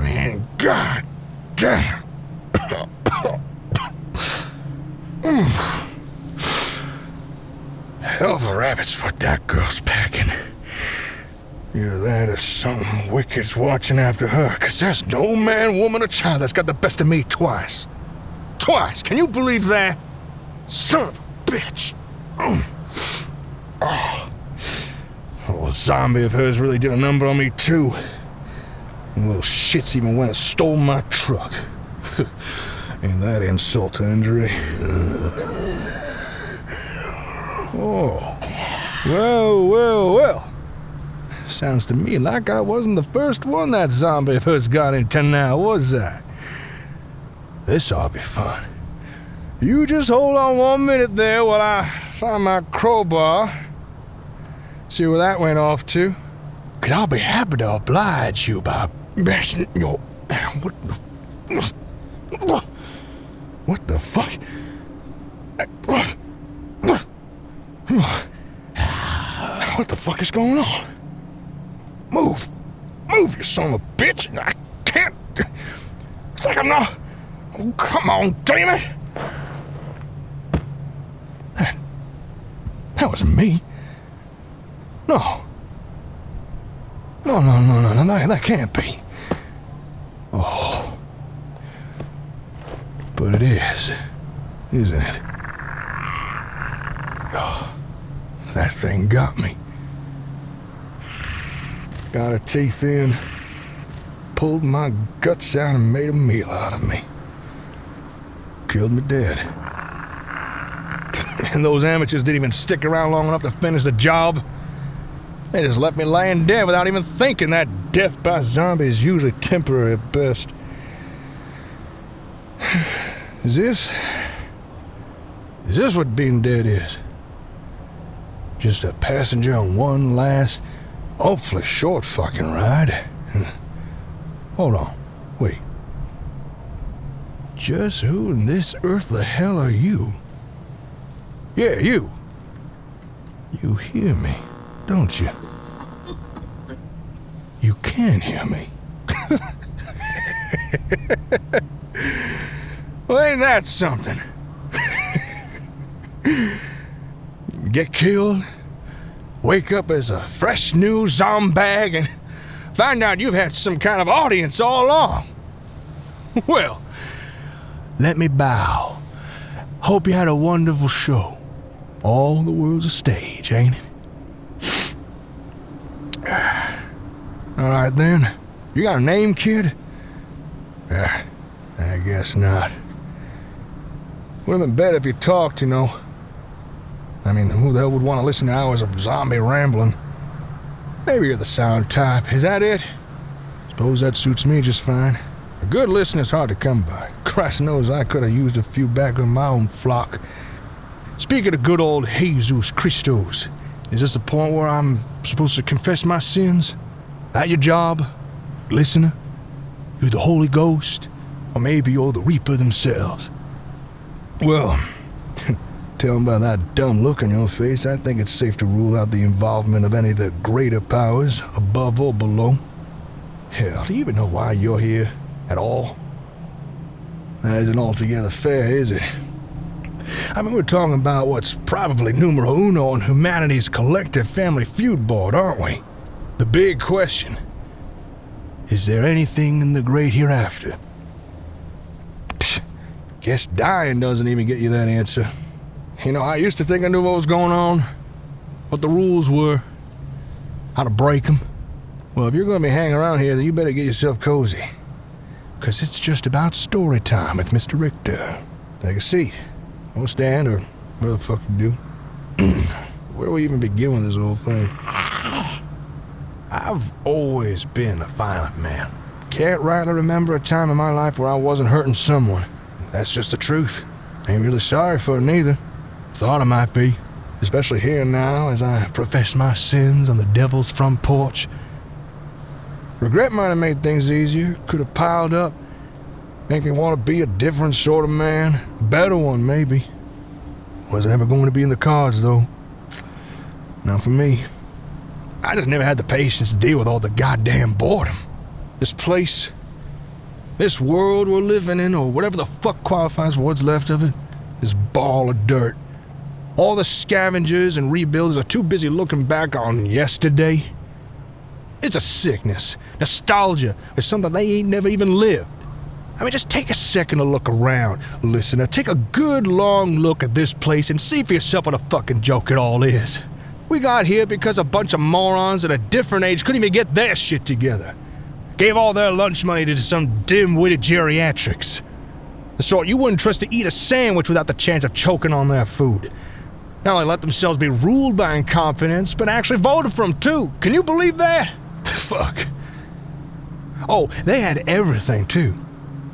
man, god damn. Hell of a rabbit's foot that girl's packing. Either that or something wicked's watching after her, 'cause there's no man, woman, or child that's got the best of me twice. Twice! Can you believe that? Son of a bitch! Oh. Oh, zombie of hers really did a number on me, too. And little shits even went and stole my truck. Ain't that insult to injury? Oh. Well. Sounds to me like I wasn't the first one that zombie of hers got into now, was I? This ought to be fun. You just hold on 1 minute there while I find my crowbar. See where that went off to? 'Cause I'll be happy to oblige you by bashing your... What the fuck? What the fuck is going on? Move, you son of a bitch! I can't... It's like I'm not... Oh, come on, damn it! That wasn't me. No, that can't be. Oh. But it is, isn't it? Oh, that thing got me. Got her teeth in, pulled my guts out and made a meal out of me. Killed me dead. And those amateurs didn't even stick around long enough to finish the job. They just left me laying dead without even thinking that death by zombie is usually temporary at best. Is this what being dead is? Just a passenger on one last, hopefully short fucking ride? Hold on, wait. Just who in this earth the hell are you? Yeah, you. You hear me, don't you? You can hear me. Well, ain't that something? Get killed, wake up as a fresh new zombag, and find out you've had some kind of audience all along. Well, let me bow. Hope you had a wonderful show. All the world's a stage, ain't it? All right, then. You got a name, kid? I guess not. Would have been better if you talked, you know. I mean, who the hell would want to listen to hours of zombie rambling? Maybe you're the sound type. Is that it? Suppose that suits me just fine. A good listener's hard to come by. Christ knows I could have used a few back on my own flock. Speaking of good old Jesus Christos, is this the point where I'm supposed to confess my sins? That your job? Listener? You the Holy Ghost? Or maybe you're the Reaper themselves? Well, telling by that dumb look on your face, I think it's safe to rule out the involvement of any of the greater powers, above or below. Hell, do you even know why you're here at all? That isn't altogether fair, is it? I mean, we're talking about what's probably numero uno on humanity's collective family feud board, aren't we? The big question. Is there anything in the great hereafter? Psh, guess dying doesn't even get you that answer. You know, I used to think I knew what was going on, what the rules were, how to break them. Well, if you're going to be hanging around here, then you better get yourself cozy. Because it's just about story time with Mr. Rictor. Take a seat. Or stand, or whatever the fuck you do. Where do we even begin with this whole thing? I've always been a violent man. Can't rightly remember a time in my life where I wasn't hurting someone. That's just the truth. Ain't really sorry for it neither. Thought I might be. Especially here now as I profess my sins on the devil's front porch. Regret might have made things easier. Could have piled up. Make me want to be a different sort of man. A better one, maybe. Wasn't ever going to be in the cards, though. Not for me. I just never had the patience to deal with all the goddamn boredom. This place, This world we're living in, or whatever the fuck qualifies what's left of it, this ball of dirt. All the scavengers and rebuilders are too busy looking back on yesterday. It's a sickness. Nostalgia is something they ain't never even lived. I mean, just take a second to look around, listener. Take a good long look at this place and see for yourself what a fucking joke it all is. We got here because a bunch of morons at a different age couldn't even get their shit together. Gave all their lunch money to some dim-witted geriatrics. The sort you wouldn't trust to eat a sandwich without the chance of choking on their food. Not only let themselves be ruled by incompetence, but actually voted for them too. Can you believe that? Fuck. Oh, they had everything too.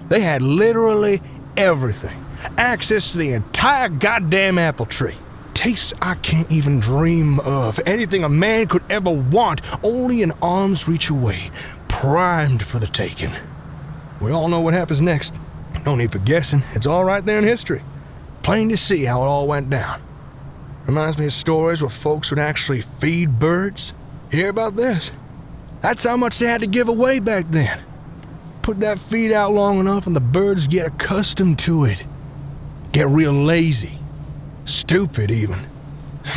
They had literally everything. Access to the entire goddamn apple tree. Tastes I can't even dream of. Anything a man could ever want, only an arm's reach away. Primed for the taking. We all know what happens next. No need for guessing. It's all right there in history. Plain to see how it all went down. Reminds me of stories where folks would actually feed birds. Hear about this? That's how much they had to give away back then. Put that feed out long enough and the birds get accustomed to it. Get real lazy. Stupid, even.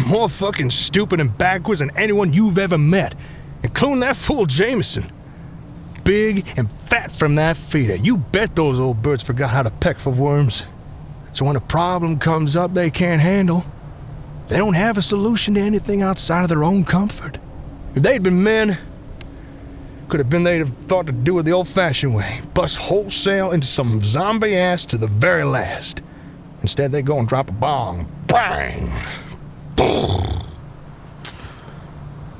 More fucking stupid and backwards than anyone you've ever met, including that fool Jameson. Big and fat from that feeder. You bet those old birds forgot how to peck for worms. So when a problem comes up they can't handle, they don't have a solution to anything outside of their own comfort. If they'd been men, could have been they'd have thought to do it the old-fashioned way. Bust wholesale into some zombie ass to the very last. Instead, they go and drop a bomb. Bang!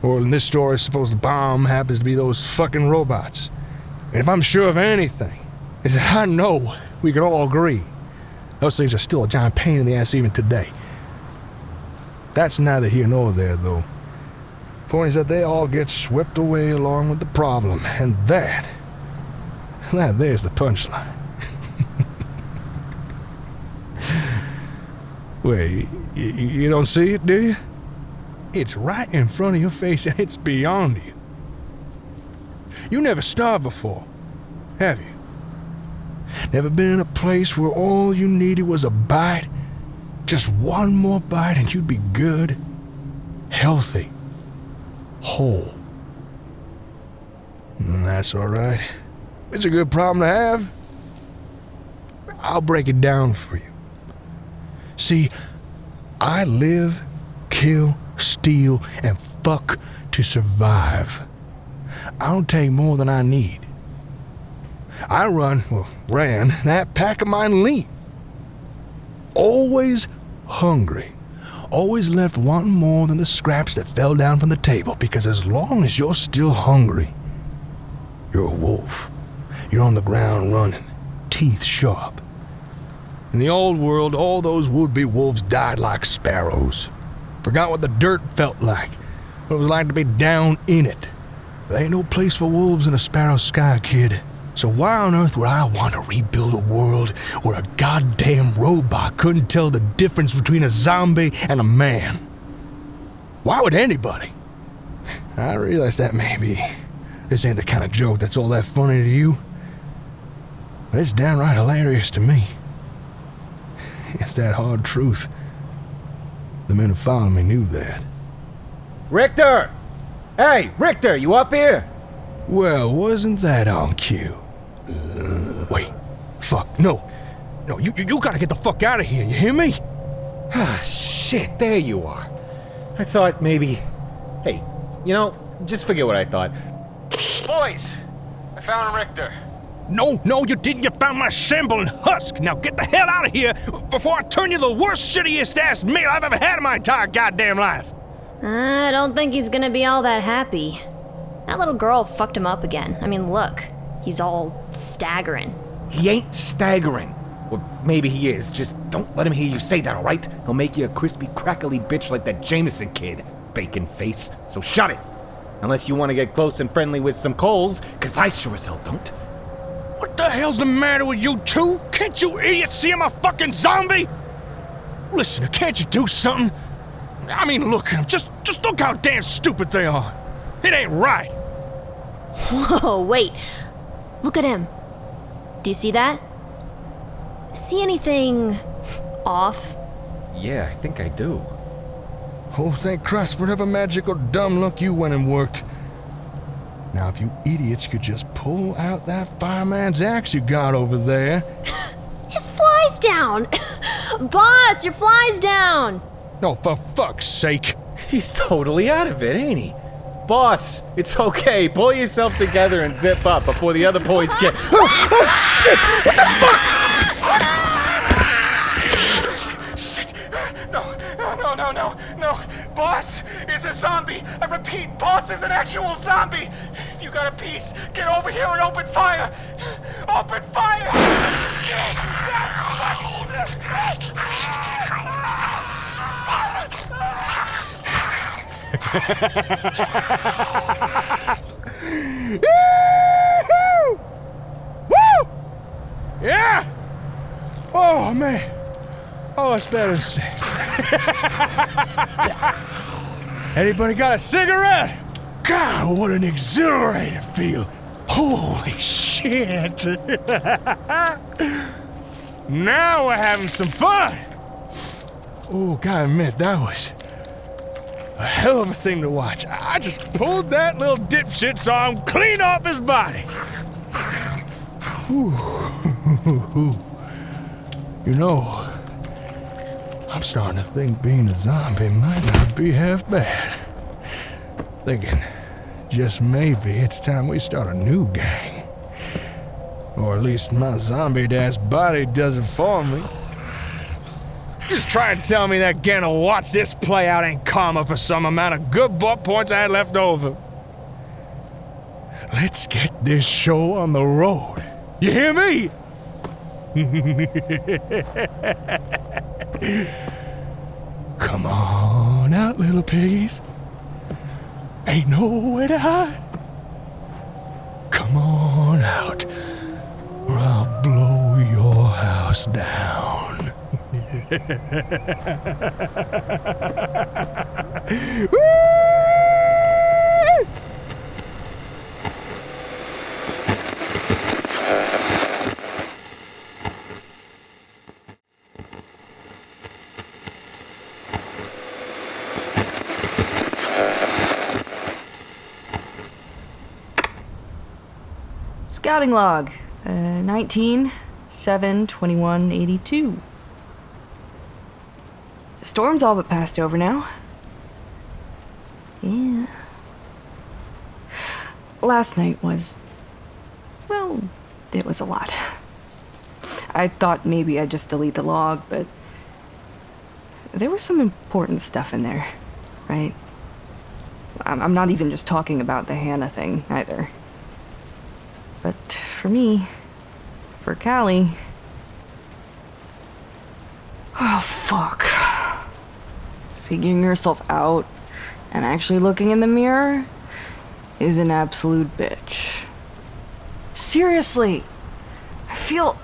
Or in this story, suppose the bomb happens to be those fucking robots. And if I'm sure of anything, is that I know we can all agree those things are still a giant pain in the ass even today. That's neither here nor there, though. Point is that they all get swept away along with the problem, and that there's the punchline. Wait, you don't see it, do you? It's right in front of your face and it's beyond you. You never starved before, have you? Never been in a place where all you needed was a bite? Just one more bite and you'd be good, healthy, whole. That's all right. It's a good problem to have. I'll break it down for you. See, I live, kill, steal, and fuck to survive. I don't take more than I need. I ran that pack of mine lean. Always hungry. Always left wanting more than the scraps that fell down from the table, because as long as you're still hungry, you're a wolf. You're on the ground running, teeth sharp. In the old world, all those would-be wolves died like sparrows. Forgot what the dirt felt like, what it was like to be down in it. There ain't no place for wolves in a sparrow sky, kid. So why on earth would I want to rebuild a world where a goddamn robot couldn't tell the difference between a zombie and a man? Why would anybody? I realize that maybe this ain't the kind of joke that's all that funny to you, but it's downright hilarious to me. It's that hard truth. The men who followed me knew that. Rictor! Hey, Rictor, you up here? Well, wasn't that on cue? Wait. Fuck, no. No, you gotta get the fuck out of here, you hear me? Ah, shit, there you are. I thought maybe... Hey, you know, just forget what I thought. Boys, I found Rictor. No, you didn't. You found my shambling husk. Now get the hell out of here before I turn you the worst, shittiest ass meal I've ever had in my entire goddamn life. I don't think he's gonna be all that happy. That little girl fucked him up again. I mean, look. He's all staggering. He ain't staggering. Well, maybe he is. Just don't let him hear you say that, all right? He'll make you a crispy, crackly bitch like that Jameson kid, bacon face. So shut it. Unless you want to get close and friendly with some coals, because I sure as hell don't. What the hell's the matter with you two? Can't you idiots see I'm a fucking zombie? Listen, can't you do something? I mean, look at them. Just look how damn stupid they are. It ain't right. Whoa, wait. Look at him. Do you see that? See anything off? Yeah, I think I do. Oh, thank Christ for whatever magical dumb luck you went and worked. Now, if you idiots could just pull out that fireman's axe you got over there. His fly's down! Boss, your fly's down! Oh, for fuck's sake. He's totally out of it, ain't he? Boss, it's okay. Pull yourself together and zip up before the other boys get... Oh, shit! What the fuck? Shit! No. Boss is a zombie. I repeat, Boss is an actual zombie. You got a piece. Get over here and open fire. Open fire! Woo! Yeah! Oh, man. Oh, it's better than sick. Anybody got a cigarette? God, what an exhilarating feel. Holy shit. Now we're having some fun. Oh, gotta admit, that was a hell of a thing to watch. I just pulled that little dipshit's arm clean off his body. You know, I'm starting to think being a zombie might not be half bad. Thinking, just maybe it's time we start a new gang. Or at least my zombie-ass body does it for me. Just try and tell me that getting to watch this play out ain't karma for some amount of good butt points I had left over. Let's get this show on the road. You hear me? Come on out, little piggies. Ain't nowhere to hide. Come on out, or I'll blow your house down. Woo! Scouting log, 19/7/21/82. The storm's all but passed over now. Yeah. Last night was, well, it was a lot. I thought maybe I'd just delete the log, but there was some important stuff in there, right? I'm not even just talking about the Hannah thing, either. But for me, for Cali... Oh, fuck. Figuring yourself out and actually looking in the mirror is an absolute bitch. Seriously, I feel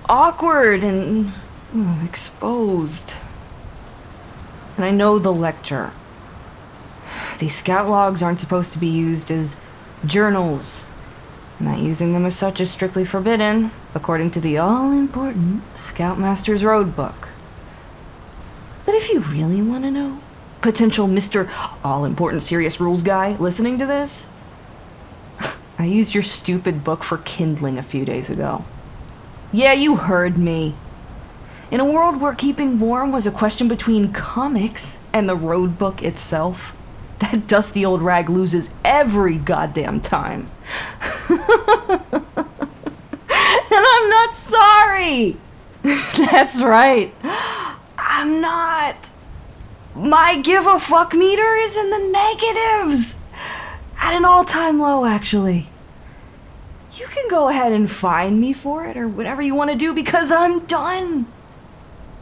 awkward and exposed. And I know the lecture. These scout logs aren't supposed to be used as journals. And that using them as such is strictly forbidden, according to the all-important Scoutmaster's Road Book. But if you really want to know, potential Mr. All-Important Serious Rules guy listening to this, I used your stupid book for kindling a few days ago. Yeah, you heard me. In a world where keeping warm was a question between comics and the road book itself, that dusty old rag loses every goddamn time. And I'm not sorry! That's right. I'm not. My give-a-fuck meter is in the negatives. At an all-time low, actually. You can go ahead and fine me for it or whatever you want to do because I'm done.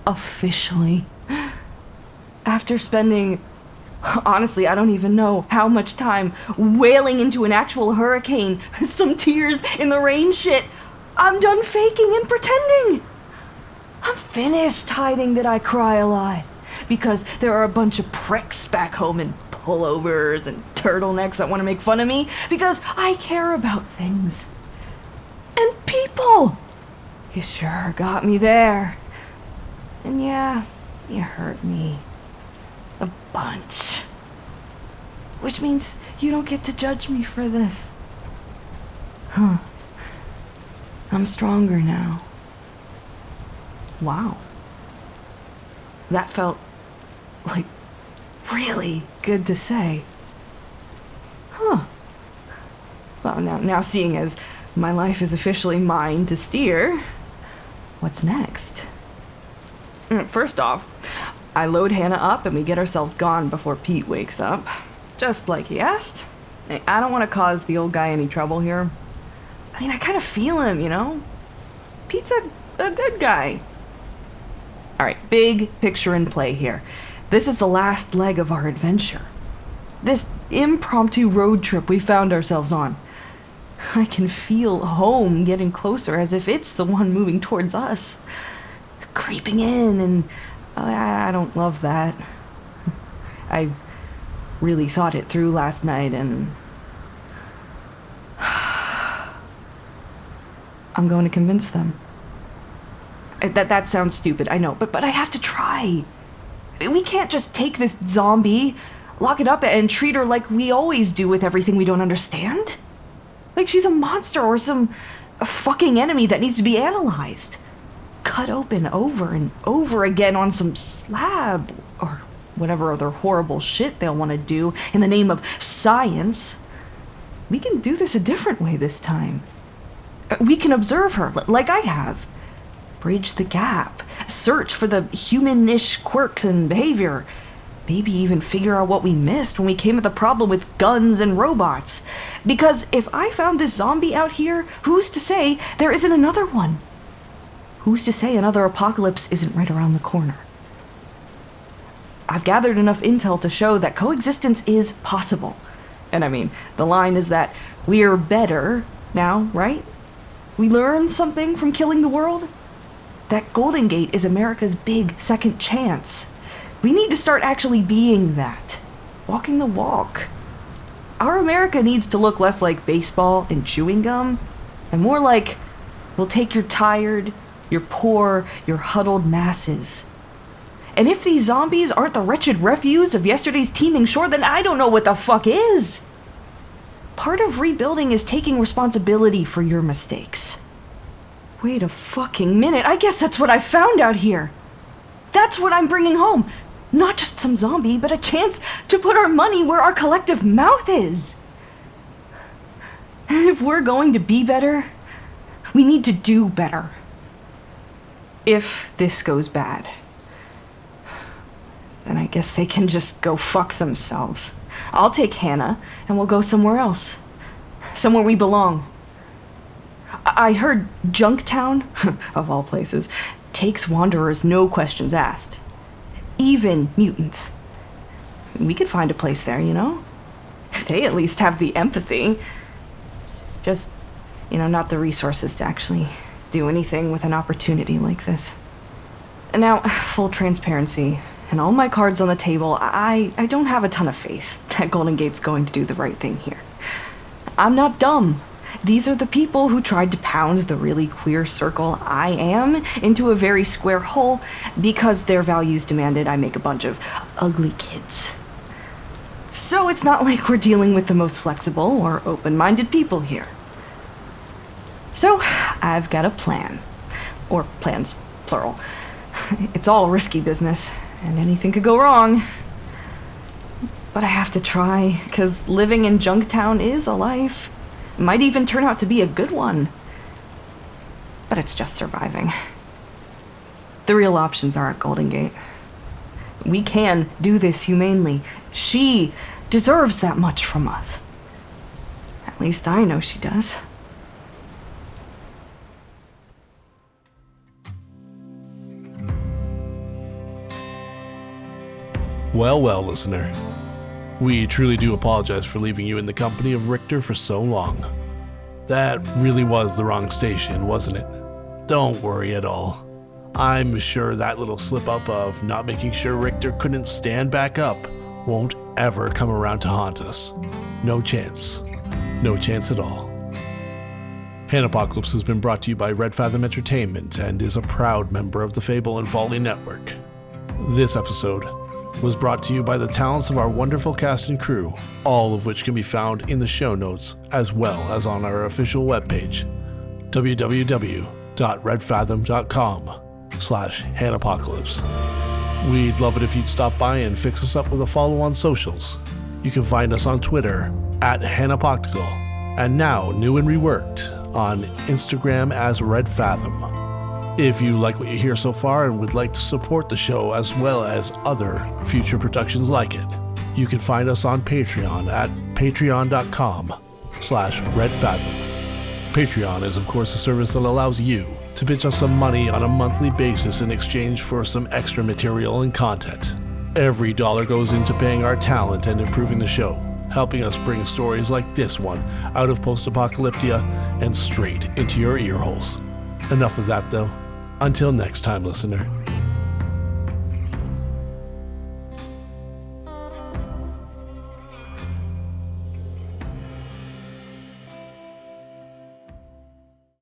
Officially. After spending... Honestly, I don't even know how much time wailing into an actual hurricane, some tears in the rain shit. I'm done faking and pretending. I'm finished hiding that I cry a lot because there are a bunch of pricks back home in pullovers and turtlenecks that want to make fun of me because I care about things. And people. You sure got me there. And yeah, you hurt me. A bunch. Which means you don't get to judge me for this. Huh. I'm stronger now. Wow. That felt like really good to say. Huh. Well, now seeing as my life is officially mine to steer, what's next? First off, I load Hannah up and we get ourselves gone before Pete wakes up. Just like he asked. I don't want to cause the old guy any trouble here. I mean, I kind of feel him, you know? Pete's a good guy. Alright, big picture in play here. This is the last leg of our adventure. This impromptu road trip we found ourselves on. I can feel home getting closer as if it's the one moving towards us. Creeping in, and I don't love that. I really thought it through last night, and I'm going to convince them. That sounds stupid, I know, but I have to try. We can't just take this zombie, lock it up, and treat her like we always do with everything we don't understand. Like she's a monster or a fucking enemy that needs to be analyzed. Cut open over and over again on some slab, or whatever other horrible shit they'll want to do in the name of science. We can do this a different way this time. We can observe her, like I have. Bridge the gap. Search for the human-ish quirks and behavior. Maybe even figure out what we missed when we came at the problem with guns and robots. Because if I found this zombie out here, who's to say there isn't another one? Who's to say another apocalypse isn't right around the corner? I've gathered enough intel to show that coexistence is possible. And I mean, the line is that we're better now, right? We learned something from killing the world? That Golden Gate is America's big second chance. We need to start actually being that. Walking the walk. Our America needs to look less like baseball and chewing gum, and more like, we'll take your tired, your poor, your huddled masses. And if these zombies aren't the wretched refuse of yesterday's teeming shore, then I don't know what the fuck is. Part of rebuilding is taking responsibility for your mistakes. Wait a fucking minute, I guess that's what I found out here. That's what I'm bringing home. Not just some zombie, but a chance to put our money where our collective mouth is. If we're going to be better, we need to do better. If this goes bad, then I guess they can just go fuck themselves. I'll take Hannah, and we'll go somewhere else. Somewhere we belong. I heard Junktown, of all places, takes wanderers no questions asked. Even mutants. We could find a place there, you know? They at least have the empathy. Just, not the resources to actually do anything with an opportunity like this. And now, full transparency, and all my cards on the table, I don't have a ton of faith that Golden Gate's going to do the right thing here. I'm not dumb. These are the people who tried to pound the really queer circle I am into a very square hole because their values demanded I make a bunch of ugly kids. So it's not like we're dealing with the most flexible or open-minded people here. So I've got a plan. Or plans, plural. It's all risky business, and anything could go wrong. But I have to try, because living in Junktown is a life. It might even turn out to be a good one. But it's just surviving. The real options are at Golden Gate. We can do this humanely. She deserves that much from us. At least I know she does. Well, listener. We truly do apologize for leaving you in the company of Rictor for so long. That really was the wrong station, wasn't it? Don't worry at all. I'm sure that little slip-up of not making sure Rictor couldn't stand back up won't ever come around to haunt us. No chance. No chance at all. Hannahpocalypse has been brought to you by Red Fathom Entertainment and is a proud member of the Fable and Folly Network. This episode was brought to you by the talents of our wonderful cast and crew, all of which can be found in the show notes as well as on our official webpage, www.redfathom.com/Hannahpocalypse. We'd love it if you'd stop by and fix us up with a follow on socials. You can find us on Twitter @Hannahpocalypse, and now new and reworked on Instagram as Red Fathom. If you like what you hear so far and would like to support the show as well as other future productions like it, you can find us on Patreon at patreon.com/redfathom. Patreon is of course a service that allows you to pitch us some money on a monthly basis in exchange for some extra material and content. Every dollar goes into paying our talent and improving the show, helping us bring stories like this one out of post-apocalyptia and straight into your ear holes. Enough of that though. Until next time, listener.